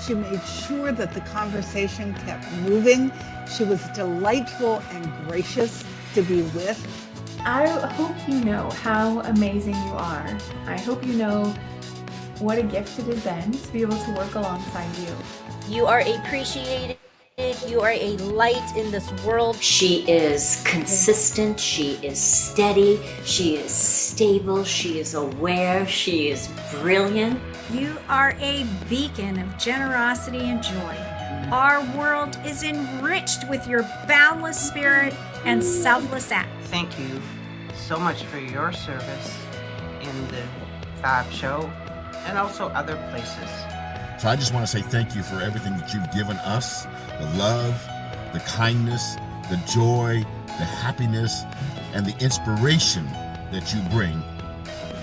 Speaker 16: She made sure that the conversation kept moving. She was delightful and gracious to be with.
Speaker 2: I hope you know how amazing you are. I hope you know what a gift it has been to be able to work alongside you.
Speaker 11: You are appreciated. You are a light in this world.
Speaker 15: She is consistent. She is steady. She is stable. She is aware. She is brilliant.
Speaker 13: You are a beacon of generosity and joy. Our world is enriched with your boundless spirit and selfless act.
Speaker 14: Thank you so much for your service in the Fab Show and also other places.
Speaker 12: So I just want to say thank you for everything that you've given us, the love, the kindness, the joy, the happiness, and the inspiration that you bring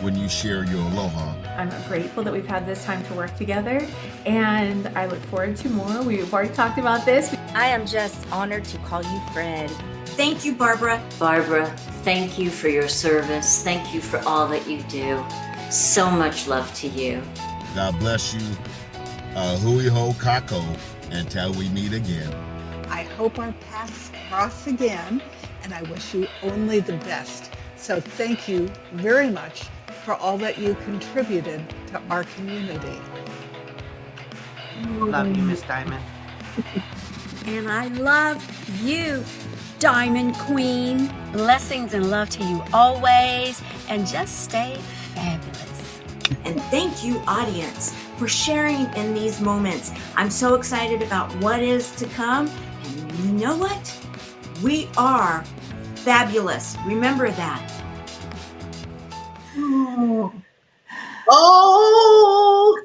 Speaker 12: when you share your aloha.
Speaker 2: I'm grateful that we've had this time to work together, and I look forward to more. We've already talked about this.
Speaker 11: I am just honored to call you friend.
Speaker 3: Thank you, Barbara.
Speaker 15: Barbara, thank you for your service. Thank you for all that you do. So much love to you.
Speaker 12: God bless you. Hui ho kako, until we meet again.
Speaker 16: I hope our paths cross again, and I wish you only the best. So thank you very much for all that you contributed to our community.
Speaker 14: Love you, Miss Diamond.
Speaker 13: And I love you, Diamond Queen.
Speaker 11: Blessings and love to you always, and just stay fabulous.
Speaker 3: And thank you, audience, for sharing in these moments. I'm so excited about what is to come. And you know what? We are fabulous. Remember that.
Speaker 1: Oh,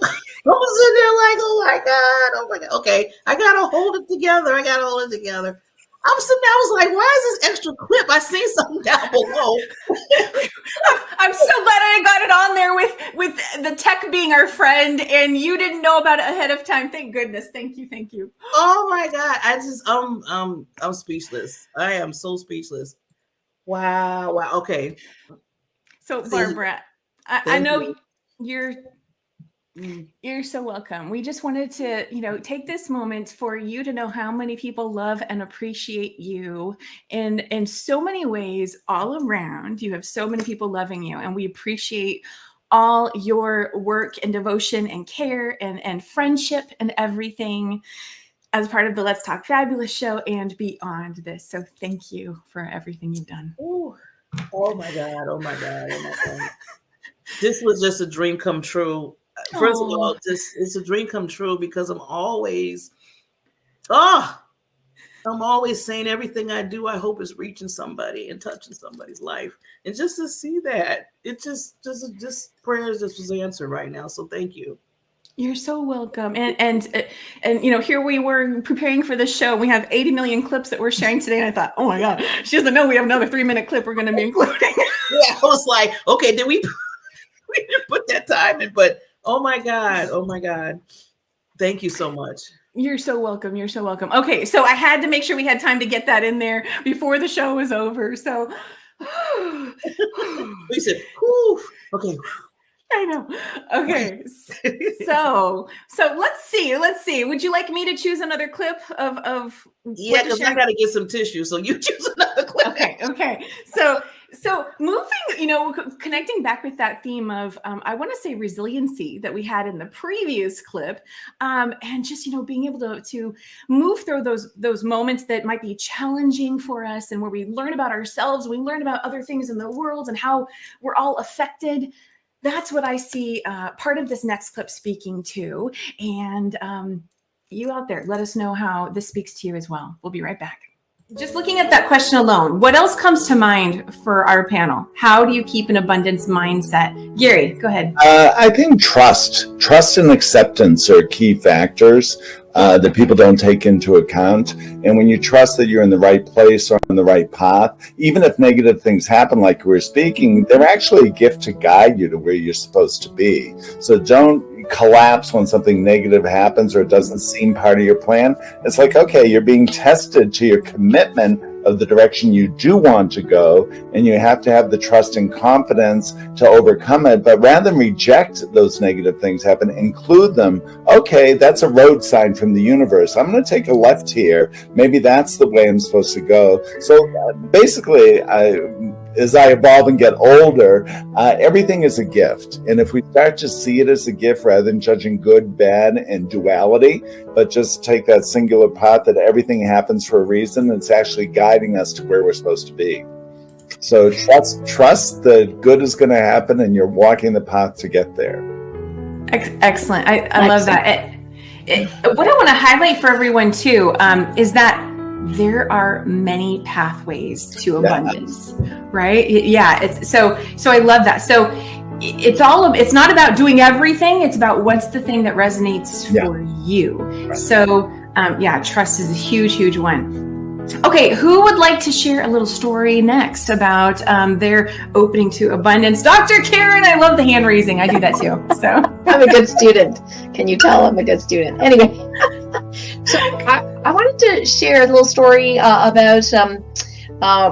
Speaker 1: I was in there like, oh my God. Okay, I gotta hold it together. I'm sitting there, I was like, why is this extra clip? I seen something down below.
Speaker 2: I'm so glad I got it on there with the tech being our friend, and you didn't know about it ahead of time. Thank goodness. Thank you.
Speaker 1: Oh my God. I'm speechless. I am so speechless. Wow. Okay.
Speaker 2: So Barbara, I know you're so welcome. We just wanted to, take this moment for you to know how many people love and appreciate you in so many ways all around. You have so many people loving you, and we appreciate all your work and devotion and care and friendship and everything as part of the Let's Talk Fabulous show and beyond this. So thank you for everything you've done.
Speaker 1: Ooh. Oh my God. This was just a dream come true. First of all, it's a dream come true because I'm always saying everything I do, I hope is reaching somebody and touching somebody's life. And just to see that, it just prayers just was answered right now. So thank you.
Speaker 2: You're so welcome. And here we were preparing for the show. We have 80 million clips that we're sharing today. And I thought, oh my God, she doesn't know we have another 3-minute clip we're going to be including.
Speaker 1: Yeah, I was like, okay, did we didn't put that time in, but oh my God. Thank you so much.
Speaker 2: You're so welcome. Okay, so I had to make sure we had time to get that in there before the show was over. So
Speaker 1: we said, whew. Okay.
Speaker 2: I know. Okay. So let's see. Would you like me to choose another clip of
Speaker 1: yeah, because I gotta get some tissue. So you choose another clip.
Speaker 2: Okay. So moving, connecting back with that theme of, I want to say resiliency that we had in the previous clip, and just, being able to move through those moments that might be challenging for us, and where we learn about ourselves, we learn about other things in the world and how we're all affected. That's what I see part of this next clip speaking to. And you out there, let us know how this speaks to you as well. We'll be right back. Just looking at that question alone, what else comes to mind for our panel? How do you keep an abundance mindset? Gary, go ahead.
Speaker 4: I think trust and acceptance are key factors that people don't take into account. And when you trust that you're in the right place or on the right path, even if negative things happen, like we were speaking, they're actually a gift to guide you to where you're supposed to be. So don't collapse when something negative happens or it doesn't seem part of your plan. It's like, okay, you're being tested to your commitment of the direction you do want to go, and you have to have the trust and confidence to overcome it. But rather than reject those negative things happen, include them. Okay, that's a road sign from the universe. I'm going to take a left here. Maybe that's the way I'm supposed to go. So basically, as I evolve and get older, everything is a gift. And if we start to see it as a gift rather than judging good, bad, and duality, but just take that singular path that everything happens for a reason, it's actually guiding us to where we're supposed to be. So trust that good is going to happen and you're walking the path to get there.
Speaker 2: Excellent. I love that. What I want to highlight for everyone too is that there are many pathways to abundance, right? Yeah. So I love that. So it's not about doing everything. It's about what's the thing that resonates for you. Right. So trust is a huge, huge one. Okay, who would like to share a little story next about their opening to abundance? Dr. Karen, I love the hand raising. I do that too. So
Speaker 10: I'm a good student. Can you tell I'm a good student? Anyway, so I wanted to share a little story about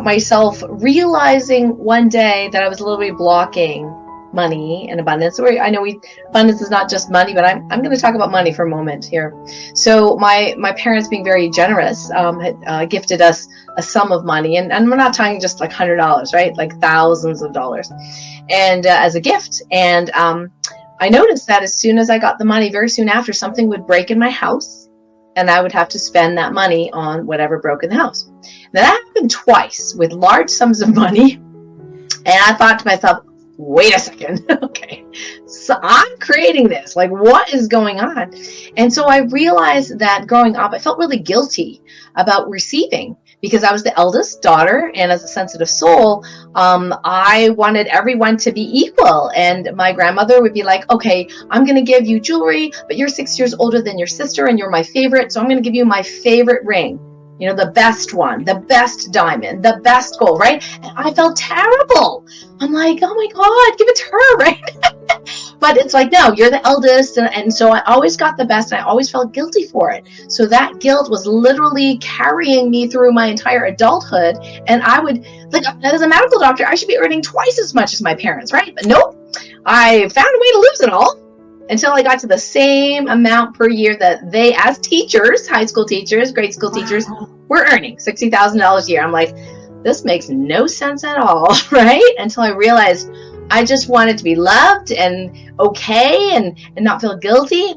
Speaker 10: myself realizing one day that I was literally blocking money and abundance. I know abundance is not just money, but I'm going to talk about money for a moment here. So my parents, being very generous, had gifted us a sum of money, and we're not talking just like $100, right? Like thousands of dollars, and as a gift. And I noticed that as soon as I got the money, very soon after, something would break in my house, and I would have to spend that money on whatever broke in the house. Now, that happened twice with large sums of money, and I thought to myself, wait a second. Okay. So I'm creating this. Like, what is going on? And so I realized that growing up, I felt really guilty about receiving,
Speaker 17: because I was the eldest daughter, and as a sensitive soul, I wanted everyone to be equal. And my grandmother would be like, okay, I'm going to give you jewelry, but you're 6 years older than your sister and you're my favorite, so I'm going to give you my favorite ring. You know, the best one, the best diamond, the best gold, right? And I felt terrible. I'm like, oh my God, give it to her, right? But it's like, no, you're the eldest. And so I always got the best, and I always felt guilty for it. So that guilt was literally carrying me through my entire adulthood. And I would, like, as a medical doctor, I should be earning twice as much as my parents, right? But nope, I found a way to lose it all until I got to the same amount per year that they, as teachers, high school teachers, grade school teachers, were earning $60,000 a year. I'm like, this makes no sense at all, right? Until I realized I just wanted to be loved and okay and not feel guilty.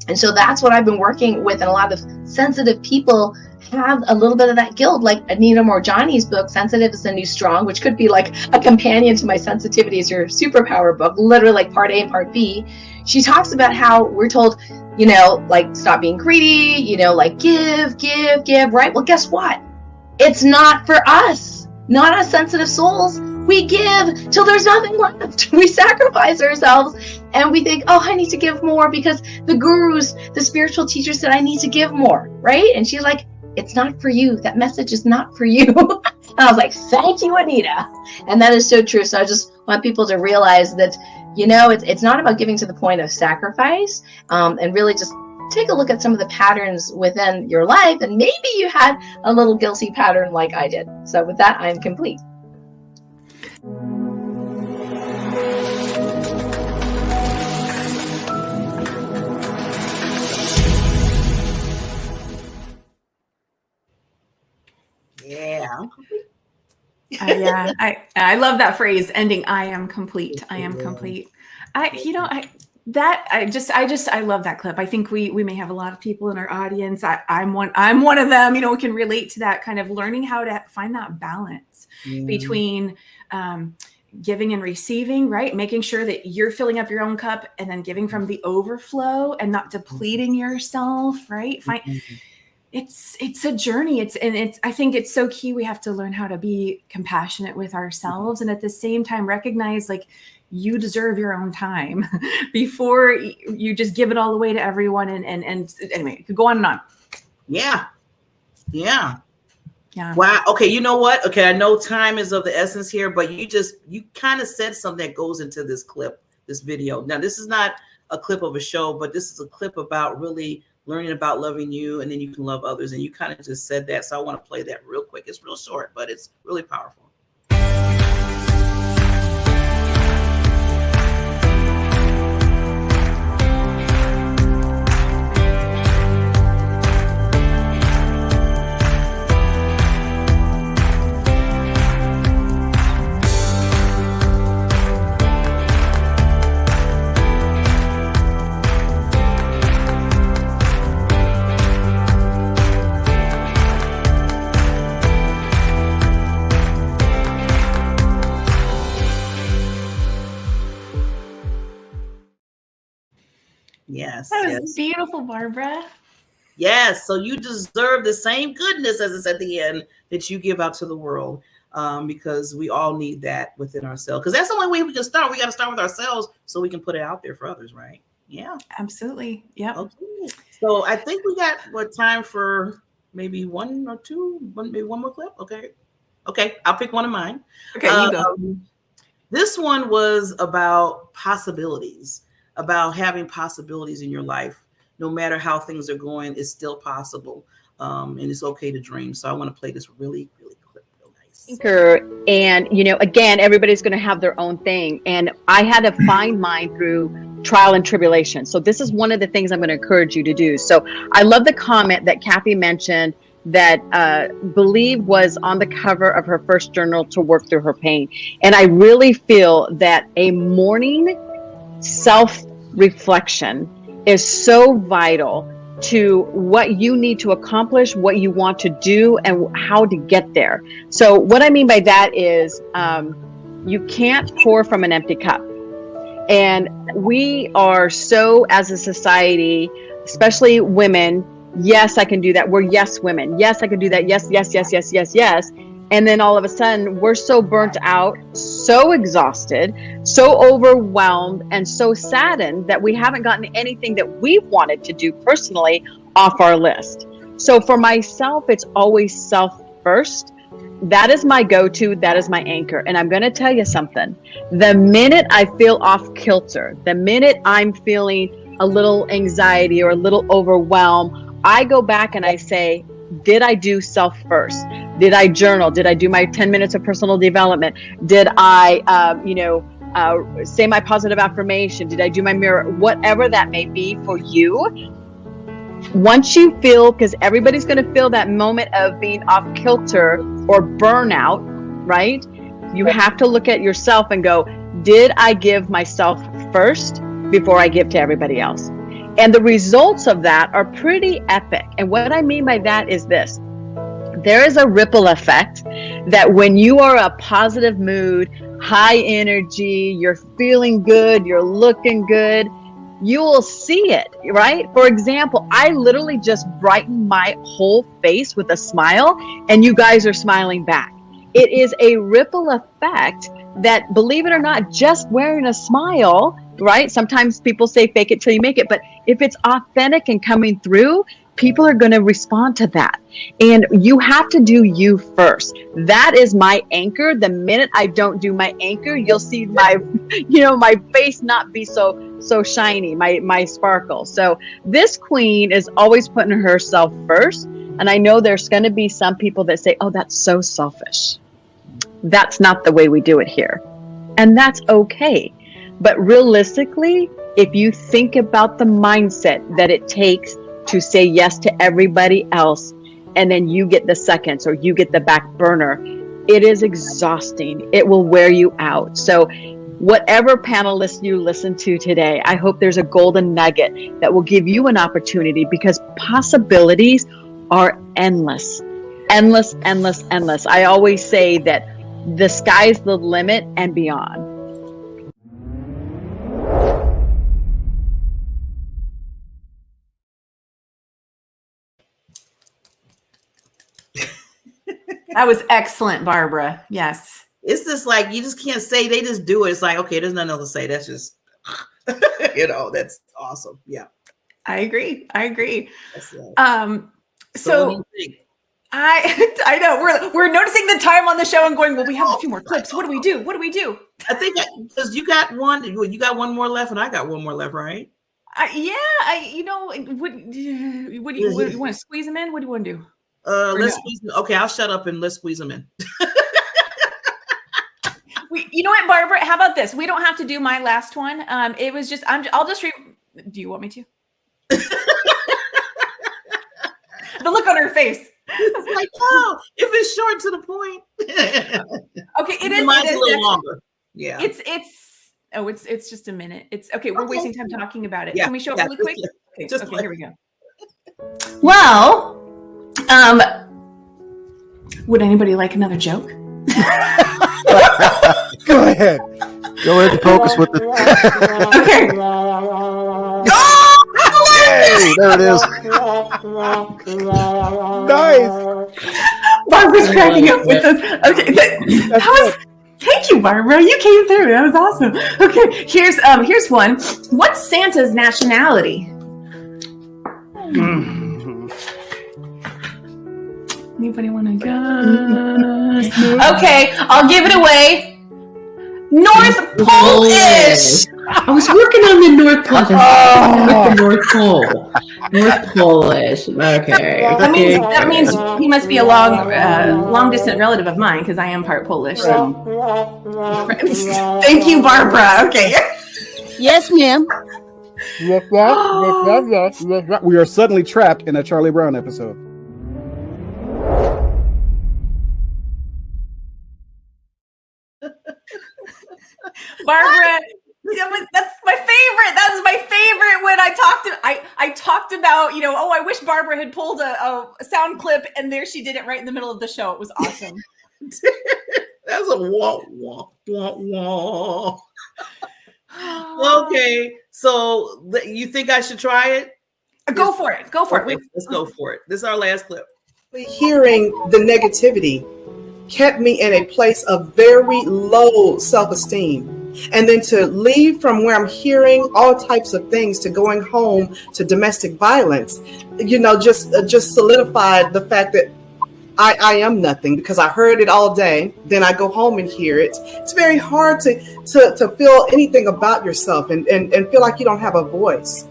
Speaker 17: And so that's what I've been working with. And a lot of sensitive people have a little bit of that guilt, like Anita Morjani's book, Sensitive is the New Strong, which could be like a companion to my Sensitivity is Your Superpower book, literally like part A and part B. She talks about how we're told, you know, like, stop being greedy, you know, like give, right? Well, guess what? It's not for us, not as sensitive souls. We give till there's nothing left. We sacrifice ourselves and we think, oh, I need to give more because the gurus, the spiritual teachers said I need to give more, right? And she's like, it's not for you. That message is not for you. And I was like, thank you, Anita. And that is so true. So I just want people to realize that, you know, it's not about giving to the point of sacrifice, and really just take a look at some of the patterns within your life. And maybe you had a little guilty pattern like I did. So with that, I'm complete.
Speaker 1: Yeah.
Speaker 2: Yeah, I love that phrase, ending I am complete. I am complete. I love that clip. I think we may have a lot of people in our audience. I'm one of them, you know, who can relate to that kind of learning how to find that balance between giving and receiving, right? Making sure that you're filling up your own cup and then giving from the overflow and not depleting yourself, right? It's a journey. I think it's so key. We have to learn how to be compassionate with ourselves, and at the same time recognize, like, you deserve your own time before you just give it all away to everyone. And anyway, it could go on and on.
Speaker 1: Yeah. Wow. Okay. You know what? Okay. I know time is of the essence here, but you kind of said something that goes into this clip, this video. Now, this is not a clip of a show, but this is a clip about really learning about loving you, and then you can love others. And you kind of just said that. So I want to play that real quick. It's real short, but it's really powerful. Yes.
Speaker 2: That was beautiful, Barbara.
Speaker 1: Yes. So you deserve the same goodness, as it's at the end, that you give out to the world, because we all need that within ourselves. Because that's the only way we can start. We got to start with ourselves so we can put it out there for others, right? Yeah.
Speaker 2: Absolutely. Yeah.
Speaker 1: Okay. So I think we got time for maybe one or two, maybe one more clip. Okay. I'll pick one of mine.
Speaker 2: Okay, you go.
Speaker 1: This one was about possibilities. About having possibilities in your life. No matter how things are going, it's still possible. And it's okay to dream. So I want to play this really, really quick, real nice.
Speaker 18: And, you know, again, everybody's going to have their own thing. And I had to find mine through trial and tribulation. So this is one of the things I'm going to encourage you to do. So I love the comment that Kathy mentioned that Believe was on the cover of her first journal to work through her pain. And I really feel that a morning self-reflection is so vital to what you need to accomplish, what you want to do, and how to get there. So what I mean by that is you can't pour from an empty cup. And we are so, as a society, especially women, Yes, I can do that. We're yes women. Yes, I can do that. Yes, yes, yes, yes, yes, yes. And then all of a sudden, we're so burnt out, so exhausted, so overwhelmed, and so saddened that we haven't gotten anything that we wanted to do personally off our list. So for myself, it's always self first. That is my go-to. That is my anchor. And I'm going to tell you something. The minute I feel off kilter, the minute I'm feeling a little anxiety or a little overwhelm, I go back and I say, did I do self first? Did I journal? Did I do my 10 minutes of personal development? Did I, say my positive affirmation? Did I do my mirror? Whatever that may be for you. Once you feel, because everybody's going to feel that moment of being off kilter or burnout, right? You have to look at yourself and go, did I give myself first before I give to everybody else? And the results of that are pretty epic. And what I mean by that is this. There is a ripple effect that when you are a positive mood, high energy, you're feeling good, you're looking good, you will see it, right? For example, I literally just brightened my whole face with a smile, and you guys are smiling back. It is a ripple effect that, believe it or not, just wearing a smile, right? Sometimes people say fake it till you make it, but if it's authentic and coming through, people are going to respond to that. And you have to do you first. That is my anchor. The minute I don't do my anchor, you'll see my, my face not be so shiny, my sparkle. So this queen is always putting herself first. And I know there's going to be some people that say, oh, that's so selfish. That's not the way we do it here. And that's okay. But realistically, if you think about the mindset that it takes to say yes to everybody else, and then you get the seconds or you get the back burner, it is exhausting. It will wear you out. So whatever panelist you listen to today, I hope there's a golden nugget that will give you an opportunity, because possibilities are endless, endless, endless, endless. I always say that the sky's the limit and beyond.
Speaker 2: That was excellent, Barbara. Yes.
Speaker 1: It's just like, you just can't say, they just do it. It's like, okay, there's nothing else to say. That's just, that's awesome. Yeah.
Speaker 2: I agree.
Speaker 1: So
Speaker 2: I know we're noticing the time on the show and going, well, we have a few more clips. What do we do?
Speaker 1: I think because you got one more left and I got one more left, right?
Speaker 2: What do you want to squeeze them in? What do you want to do?
Speaker 1: Squeeze them. Okay, I'll shut up and let's squeeze them in.
Speaker 2: You know what, Barbara? How about this? We don't have to do my last one. It was just I'll just do you want me to? The look on her face.
Speaker 1: It's like, oh, if it's short to the point.
Speaker 2: Okay, it is.
Speaker 1: Mine's a little longer. Yeah.
Speaker 2: It's just a minute. It's okay. We're wasting time talking about it.
Speaker 1: Yeah,
Speaker 2: Can we show it really quick? Okay, here we go. Well, would anybody like another joke?
Speaker 5: Go ahead. Go ahead and focus with the.
Speaker 2: Okay.
Speaker 5: Hey, there it is. Nice.
Speaker 2: Barbara's cracking up with us. Okay. Thank you, Barbara. You came through. That was awesome. Okay, here's one. What's Santa's nationality? Anybody want to guess? Okay, I'll give it away. North Polish.
Speaker 19: I was working on the North Pole. The North Pole. North Polish. Okay.
Speaker 2: That means he must be a long distant relative of mine, because I am part Polish. So. Thank you, Barbara. Okay.
Speaker 20: Yes, ma'am.
Speaker 21: Yes. We are suddenly trapped in a Charlie Brown episode.
Speaker 2: Barbara, that's my favorite. That was my favorite when I talked about, I wish Barbara had pulled a sound clip, and there she did it right in the middle of the show. It was awesome.
Speaker 1: That's a wah, wah, wah, wah. Okay, so you think I should try it?
Speaker 2: Go for it. Go for
Speaker 1: Okay,
Speaker 2: it.
Speaker 1: let's go for it. This is our last clip.
Speaker 6: Hearing the negativity kept me in a place of very low self-esteem. And then to leave from where I'm hearing all types of things to going home to domestic violence, just solidified the fact that I am nothing, because I heard it all day. Then I go home and hear it. It's very hard to feel anything about yourself and feel like you don't have a voice.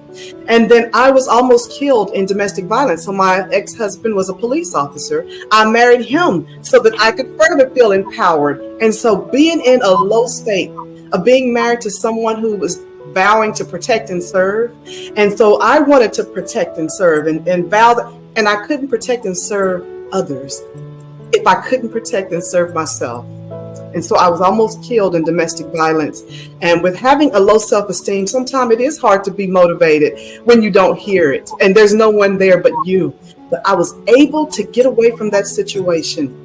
Speaker 6: And then I was almost killed in domestic violence. So my ex-husband was a police officer. I married him so that I could further feel empowered. And so being in a low state of being married to someone who was vowing to protect and serve. And so I wanted to protect and serve and vow that, and I couldn't protect and serve others if I couldn't protect and serve myself. And so I was almost killed in domestic violence. And with having a low self-esteem, sometimes it is hard to be motivated when you don't hear it and there's no one there but you. But I was able to get away from that situation.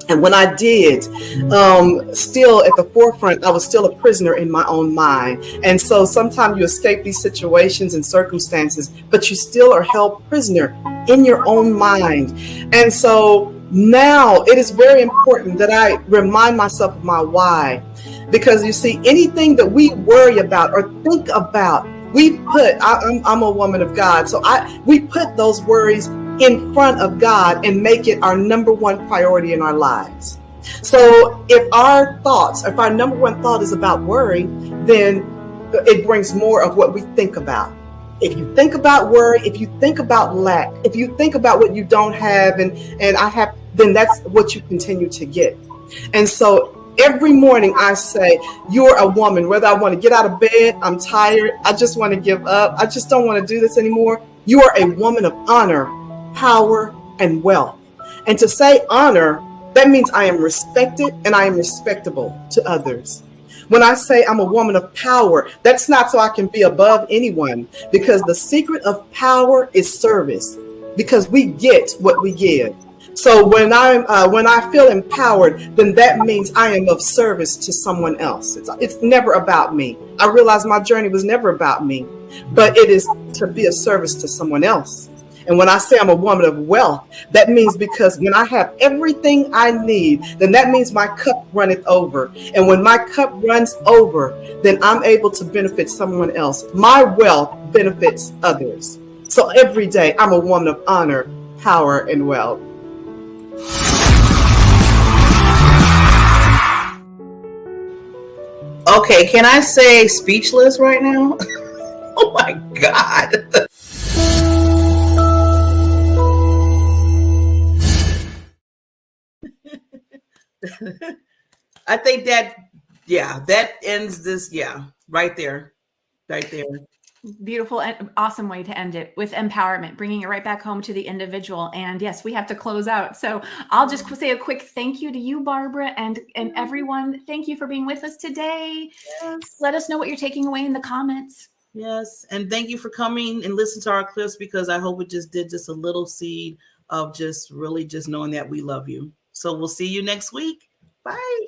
Speaker 6: And when I did, still at the forefront, I was still a prisoner in my own mind. And so sometimes you escape these situations and circumstances, but you still are held prisoner in your own mind. And so now it is very important that I remind myself of my why. Because you see, anything that we worry about or think about, I'm a woman of God, so we put those worries in front of God and make it our number one priority in our lives. So if our number one thought is about worry, then it brings more of what we think about. If you think about worry, if you think about lack, if you think about what you don't have and I have, then that's what you continue to get. And so every morning I say, you're a woman, whether I want to get out of bed, I'm tired, I just want to give up, I just don't want to do this anymore. You are a woman of honor, power, and wealth. And to say honor, that means I am respected and I am respectable to others. When I say I'm a woman of power, that's not so I can be above anyone, because the secret of power is service, because we get what we give. So when I feel empowered, then that means I am of service to someone else. It's never about me. I realize my journey was never about me, but it is to be of service to someone else. And when I say I'm a woman of wealth, that means because when I have everything I need, then that means my cup runneth over. And when my cup runs over, then I'm able to benefit someone else. My wealth benefits others. So every day I'm a woman of honor, power, and wealth.
Speaker 1: Okay, can I say speechless right now? Oh my God. I think that ends this, right there.
Speaker 2: Beautiful and awesome way to end it, with empowerment, bringing it right back home to the individual. And yes, we have to close out. So I'll just say a quick thank you to you, Barbara, and everyone. Thank you for being with us today. Yes. Let us know what you're taking away in the comments.
Speaker 1: Yes. And thank you for coming and listening to our clips, because I hope it just did just a little seed of just really just knowing that we love you. So we'll see you next week. Bye.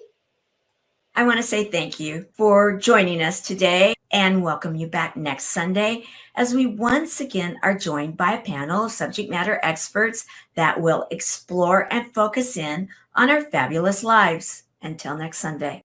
Speaker 3: I want to say thank you for joining us today and welcome you back next Sunday as we once again are joined by a panel of subject matter experts that will explore and focus in on our fabulous lives. Until next Sunday.